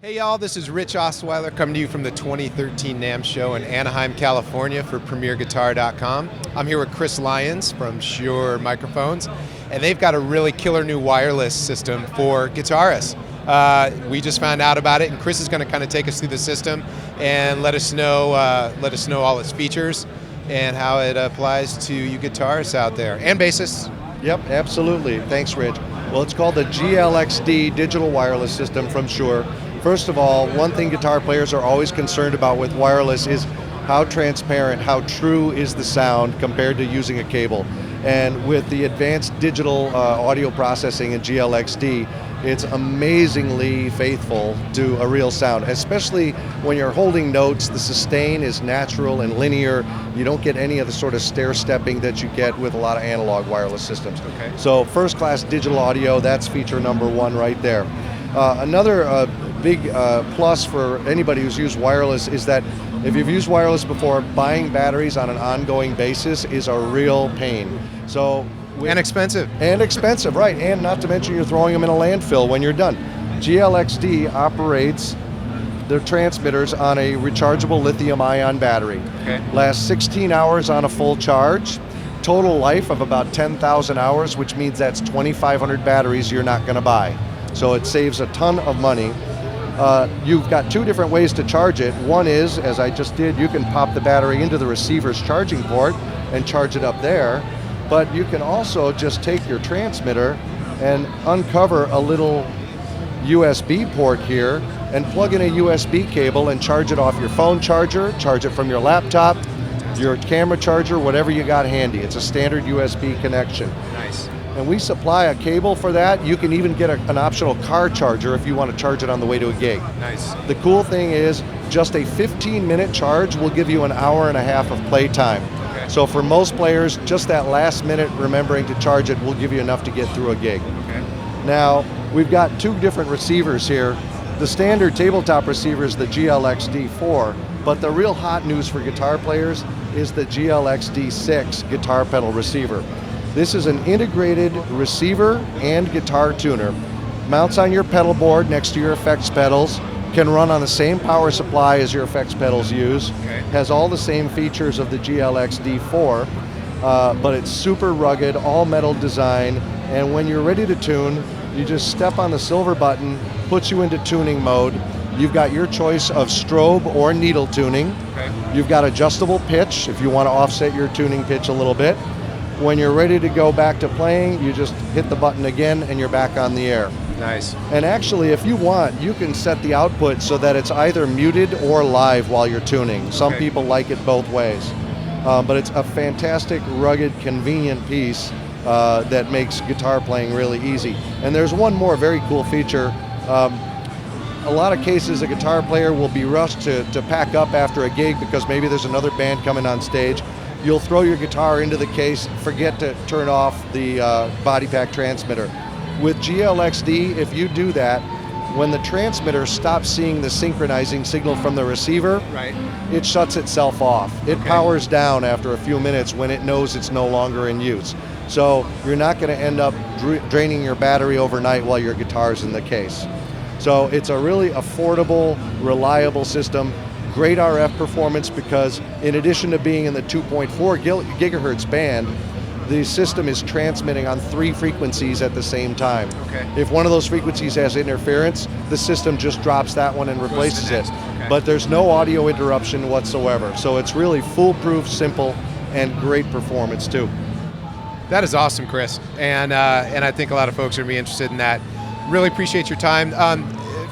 Hey y'all, this is Rich Osweiler coming to you from the 2013 NAMM show in Anaheim, California for PremierGuitar.com. I'm here with Chris Lyons from Shure microphones, and they've got a really killer new wireless system for guitarists. We just found out about it, and Chris is going to kind of take us through the system and let us know all its features and how it applies to you guitarists out there and bassists. Yep, absolutely. Thanks, Rich. Well, it's called the GLXD digital wireless system from Shure. First of all, one thing guitar players are always concerned about with wireless is how transparent, how true is the sound compared to using a cable. And with the advanced digital audio processing in GLXD, it's amazingly faithful to a real sound, especially when you're holding notes. The sustain is natural and linear. You don't get any of the sort of stair-stepping that you get with a lot of analog wireless systems. Okay. So first-class digital audio, that's feature number one right there. Another big plus for anybody who's used wireless is that if you've used wireless before, buying batteries on an ongoing basis is a real pain. And expensive. And expensive, right. And not to mention you're throwing them in a landfill when you're done. GLXD operates their transmitters on a rechargeable lithium-ion battery. Okay. Lasts 16 hours on a full charge. Total life of about 10,000 hours, which means that's 2,500 batteries you're not going to buy. So it saves a ton of money. You've got two different ways to charge it. One is, as I just did, you can pop the battery into the receiver's charging port and charge it up there. But you can also just take your transmitter and uncover a little USB port here and plug in a USB cable and charge it off your phone charger, charge it from your laptop, your camera charger, whatever you got handy. It's a standard USB connection. Nice. And we supply a cable for that. You can even get an optional car charger if you want to charge it on the way to a gig. Nice. The cool thing is just a 15-minute charge will give you an hour and a half of play time. Okay. So for most players, just that last minute remembering to charge it will give you enough to get through a gig. Okay. Now, we've got two different receivers here. The standard tabletop receiver is the GLXD4, but the real hot news for guitar players is the GLXD6 guitar pedal receiver. This is an integrated receiver and guitar tuner. Mounts on your pedal board next to your effects pedals, can run on the same power supply as your effects pedals use, Okay. has all the same features of the GLXD4, but it's super rugged, all metal design, and when you're ready to tune, you just step on the silver button, puts you into tuning mode. You've got your choice of strobe or needle tuning. Okay. You've got adjustable pitch if you want to offset your tuning pitch a little bit. When you're ready to go back to playing, you just hit the button again and you're back on the air. Nice. And actually, if you want, you can set the output so that it's either muted or live while you're tuning. Some Okay. people like it both ways. But it's a fantastic, rugged, convenient piece that makes guitar playing really easy. And there's one more very cool feature. A lot of cases, a guitar player will be rushed to pack up after a gig because maybe there's another band coming on stage. You'll throw your guitar into the case, forget to turn off the body pack transmitter. With GLXD, if you do that, when the transmitter stops seeing the synchronizing signal from the receiver, Right. it shuts itself off. It Okay. powers down after a few minutes when it knows it's no longer in use. So you're not going to end up draining your battery overnight while your guitar's in the case. So it's a really affordable, reliable system. Great RF performance because in addition to being in the 2.4 gigahertz band, the system is transmitting on 3 frequencies at the same time. Okay. If one of those frequencies has interference, the system just drops that one and replaces it. next. Okay. But there's no audio interruption whatsoever. So it's really foolproof, simple, and great performance too. That is awesome, Chris. And I think a lot of folks are going to be interested in that. Really appreciate your time.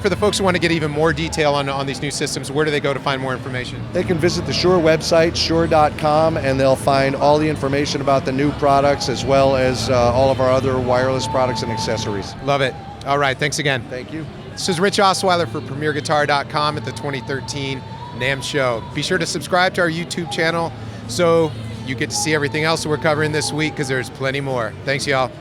For the folks who want to get even more detail on these new systems, where do they go to find more information? They can visit the Shure website, shure.com, and they'll find all the information about the new products as well as all of our other wireless products and accessories. Love it. All right, thanks again. Thank you. This is Rich Osweiler for PremierGuitar.com at the 2013 NAMM show. Be sure to subscribe to our YouTube channel so you get to see everything else that we're covering this week because there's plenty more. Thanks, y'all.